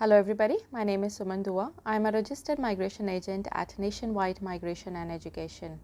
Hello everybody, my name is Suman Dua. I am a registered migration agent at Nationwide Migration and Education.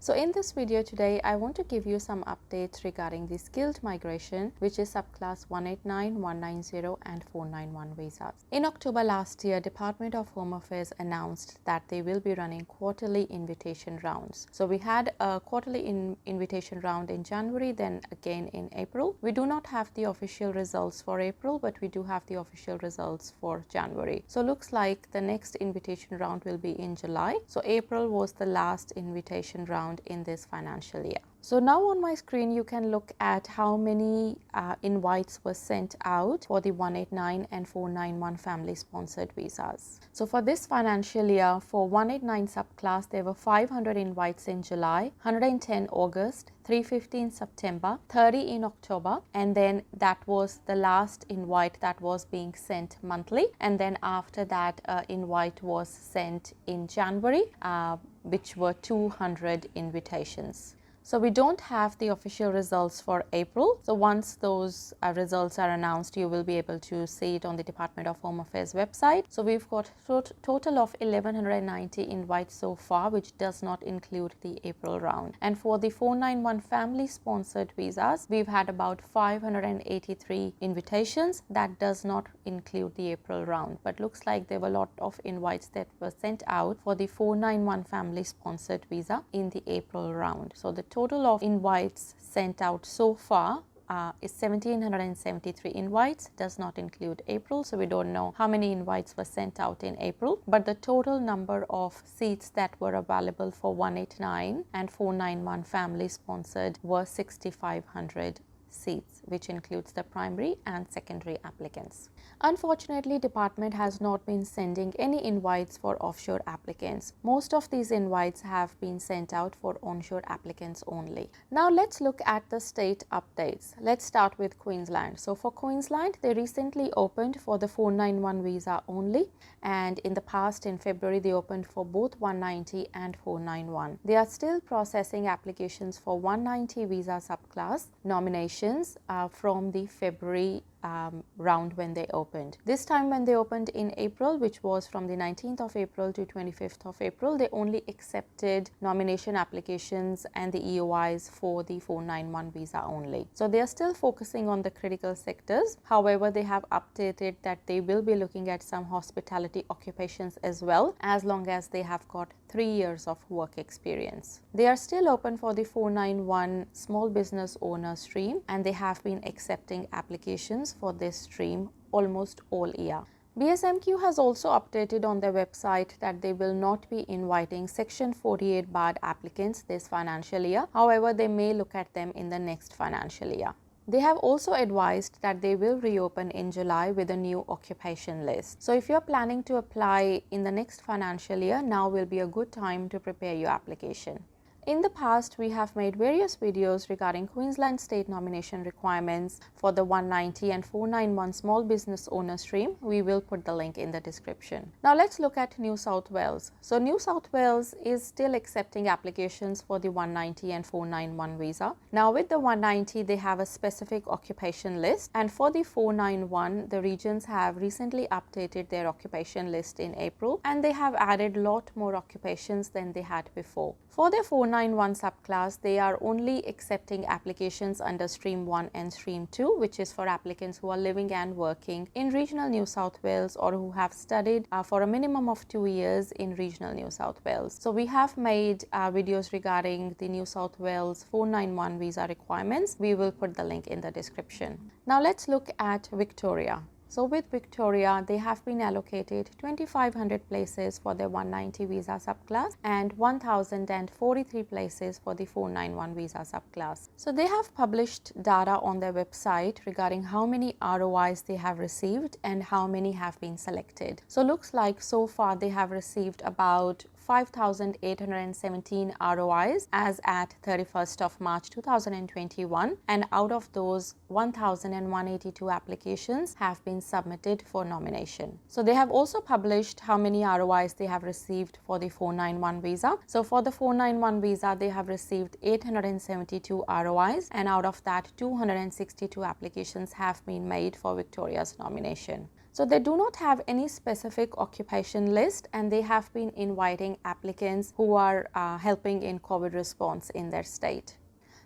So in this video today, I want to give you some updates regarding the skilled migration, which is subclass 189, 190 and 491 visas. In October last year, Department of Home Affairs announced that they will be running quarterly invitation rounds. So we had a quarterly invitation round in January, then again in April. We do not have the official results for April, but we do have the official results for January. So looks like the next invitation round will be in July. So April was the last invitation round in this financial year. So now on my screen you can look at how many invites were sent out for the 189 and 491 family sponsored visas. So for this financial year, for 189 subclass, there were 500 invites in July, 110 August, 350 in September, 30 in October, and then that was the last invite that was being sent monthly. And then after that, invite was sent in January, which were 200 invitations. So we don't have the official results for April. So once those results are announced, you will be able to see it on the Department of Home Affairs website. So we've got total of 1190 invites so far, which does not include the April round. And for the 491 family sponsored visas, we've had about 583 invitations. That does not include the April round, but looks like there were a lot of invites that were sent out for the 491 family sponsored visa in the April round. So the total of invites sent out so far is 1773 invites, does not include April, so we don't know how many invites were sent out in April, but the total number of seats that were available for 189 and 491 family sponsored were 6,500 seats, which includes the primary and secondary applicants. Unfortunately, department has not been sending any invites for offshore applicants. Most of these invites have been sent out for onshore applicants only. Now let's look at the state updates. Let's start with Queensland. So for Queensland, they recently opened for the 491 visa only, and in the past, in February, they opened for both 190 and 491. They are still processing applications for 190 visa subclass nominations from the February round when they opened. This time when they opened in April, which was from the 19th of April to 25th of April, they only accepted nomination applications and the EOIs for the 491 visa only. So they are still focusing on the critical sectors. However, they have updated that they will be looking at some hospitality occupations as well, as long as they have got 3 years of work experience. They are still open for the 491 small business owner stream, and they have been accepting applications for this stream almost all year. BSMQ has also updated on their website that they will not be inviting Section 48 barred applicants this financial year. However, they may look at them in the next financial year. They have also advised that they will reopen in July with a new occupation list. So if you're planning to apply in the next financial year, now will be a good time to prepare your application. In the past, we have made various videos regarding Queensland state nomination requirements for the 190 and 491 small business owner stream. We will put the link in the description. Now let's look at New South Wales. So New South Wales is still accepting applications for the 190 and 491 visa. Now with the 190, they have a specific occupation list, and for the 491, the regions have recently updated their occupation list in April, and they have added a lot more occupations than they had before. For the 491 subclass, they are only accepting applications under Stream 1 and Stream 2, which is for applicants who are living and working in regional New South Wales or who have studied for a minimum of 2 years in regional New South Wales. So we have made videos regarding the New South Wales 491 visa requirements. We will put the link in the description. Now let's look at Victoria. So with Victoria, they have been allocated 2,500 places for their 190 visa subclass and 1,043 places for the 491 visa subclass. So they have published data on their website regarding how many ROIs they have received and how many have been selected. So looks like so far they have received about 5,817 ROIs as at 31st of March 2021, and out of those 1,182 applications have been submitted for nomination. So they have also published how many ROIs they have received for the 491 visa. So for the 491 visa, they have received 872 ROIs, and out of that 262 applications have been made for Victoria's nomination. So they do not have any specific occupation list, and they have been inviting applicants who are helping in COVID response in their state.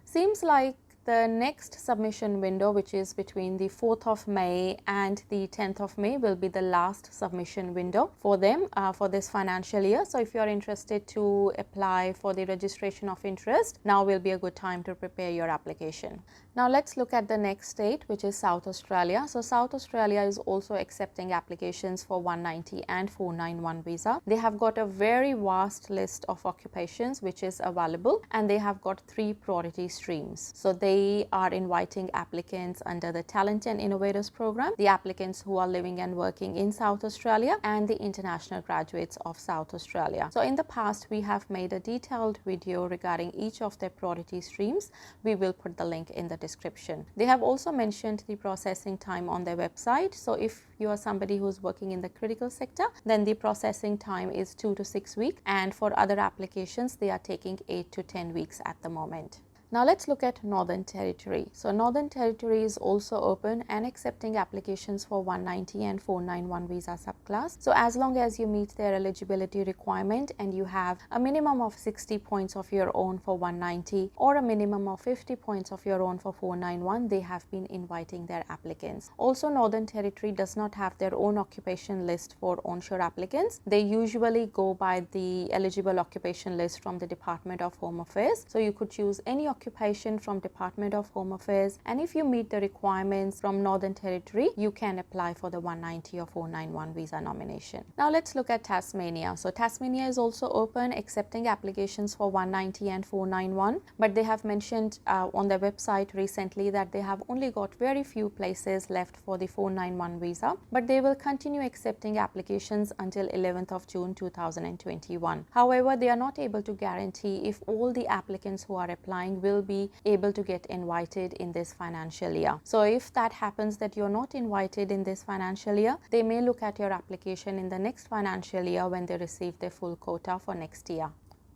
Seems like the next submission window, which is between the 4th of May and the 10th of May, will be the last submission window for them for this financial year. So if you are interested to apply for the registration of interest, now will be a good time to prepare your application. Now let's look at the next state, which is South Australia. So South Australia is also accepting applications for 190 and 491 visa. They have got a very vast list of occupations which is available, and they have got 3 priority streams. So they are inviting applicants under the Talent and Innovators program, the applicants who are living and working in South Australia, and the international graduates of South Australia. So in the past, we have made a detailed video regarding each of their priority streams. We will put the link in the description. They have also mentioned the processing time on their website. So if you are somebody who is working in the critical sector, then the processing time is 2 to 6 weeks, and for other applications they are taking 8 to 10 weeks at the moment. Now let's look at Northern Territory. So Northern Territory is also open and accepting applications for 190 and 491 visa subclass. So as long as you meet their eligibility requirement and you have a minimum of 60 points of your own for 190 or a minimum of 50 points of your own for 491, they have been inviting their applicants. Also, Northern Territory does not have their own occupation list for onshore applicants. They usually go by the eligible occupation list from the Department of Home Affairs. So you could choose any occupation from Department of Home Affairs, and if you meet the requirements from Northern Territory, you can apply for the 190 or 491 visa nomination. Now let's look at Tasmania. So Tasmania is also open, accepting applications for 190 and 491, but they have mentioned on their website recently that they have only got very few places left for the 491 visa, but they will continue accepting applications until 11th of June 2021. However, they are not able to guarantee if all the applicants who are applying will be able to get invited in this financial year. So if that happens that you're not invited in this financial year, they may look at your application in the next financial year when they receive their full quota for next year.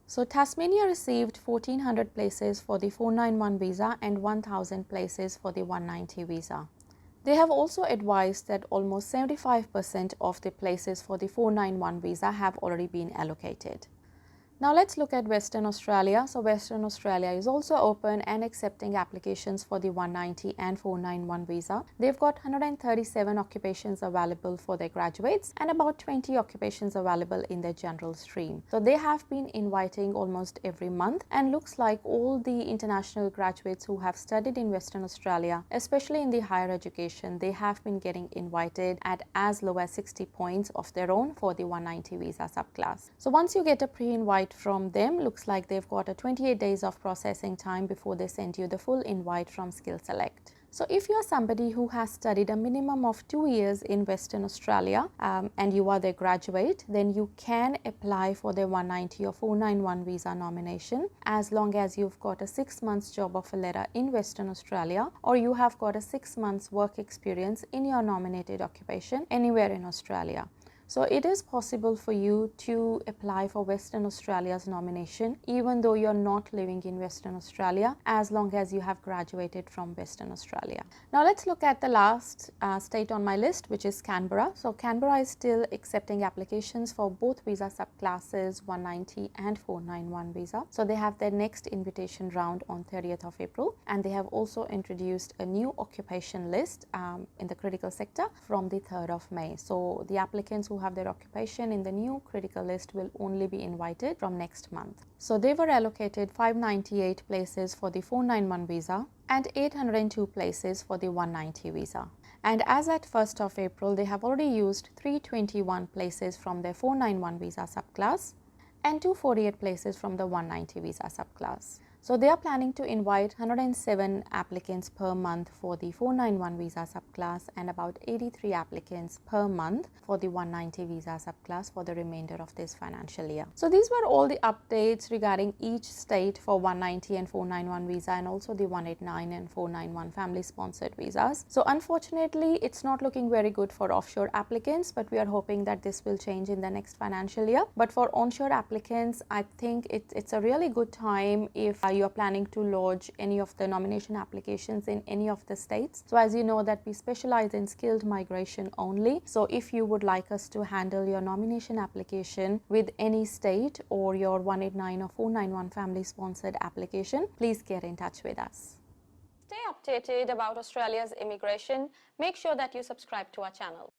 So Tasmania received 1400 places for the 491 visa and 1000 places for the 190 visa. They have also advised that almost 75% of the places for the 491 visa have already been allocated. Now let's look at Western Australia. So Western Australia is also open and accepting applications for the 190 and 491 visa. They've got 137 occupations available for their graduates and about 20 occupations available in their general stream. So they have been inviting almost every month, and looks like all the international graduates who have studied in Western Australia, especially in the higher education, they have been getting invited at as low as 60 points of their own for the 190 visa subclass. So once you get a pre-invite from them, looks like they've got a 28 days of processing time before they send you the full invite from Skill Select. So if you are somebody who has studied a minimum of 2 years in Western Australia and you are their graduate, then you can apply for the 190 or 491 visa nomination as long as you've got a 6 months job offer letter in Western Australia, or you have got a 6 months work experience in your nominated occupation anywhere in Australia. So it is possible for you to apply for Western Australia's nomination even though you're not living in Western Australia, as long as you have graduated from Western Australia. Now let's look at the last state on my list, which is Canberra. So Canberra is still accepting applications for both visa subclasses 190 and 491 visa. So they have their next invitation round on 30th of April, and they have also introduced a new occupation list in the critical sector from the 3rd of May. So the applicants who have their occupation in the new critical list will only be invited from next month. So they were allocated 598 places for the 491 visa and 802 places for the 190 visa. And as at 1st of April, they have already used 321 places from their 491 visa subclass and 248 places from the 190 visa subclass. So they are planning to invite 107 applicants per month for the 491 visa subclass and about 83 applicants per month for the 190 visa subclass for the remainder of this financial year. So these were all the updates regarding each state for 190 and 491 visa, and also the 189 and 491 family sponsored visas. So unfortunately, it's not looking very good for offshore applicants, but we are hoping that this will change in the next financial year. But for onshore applicants, I think it's a really good time if you are planning to lodge any of the nomination applications in any of the states. So as you know that we specialize in skilled migration only. So if you would like us to handle your nomination application with any state or your 189 or 491 family sponsored application, please get in touch with us. Stay updated about Australia's immigration. Make sure that you subscribe to our channel.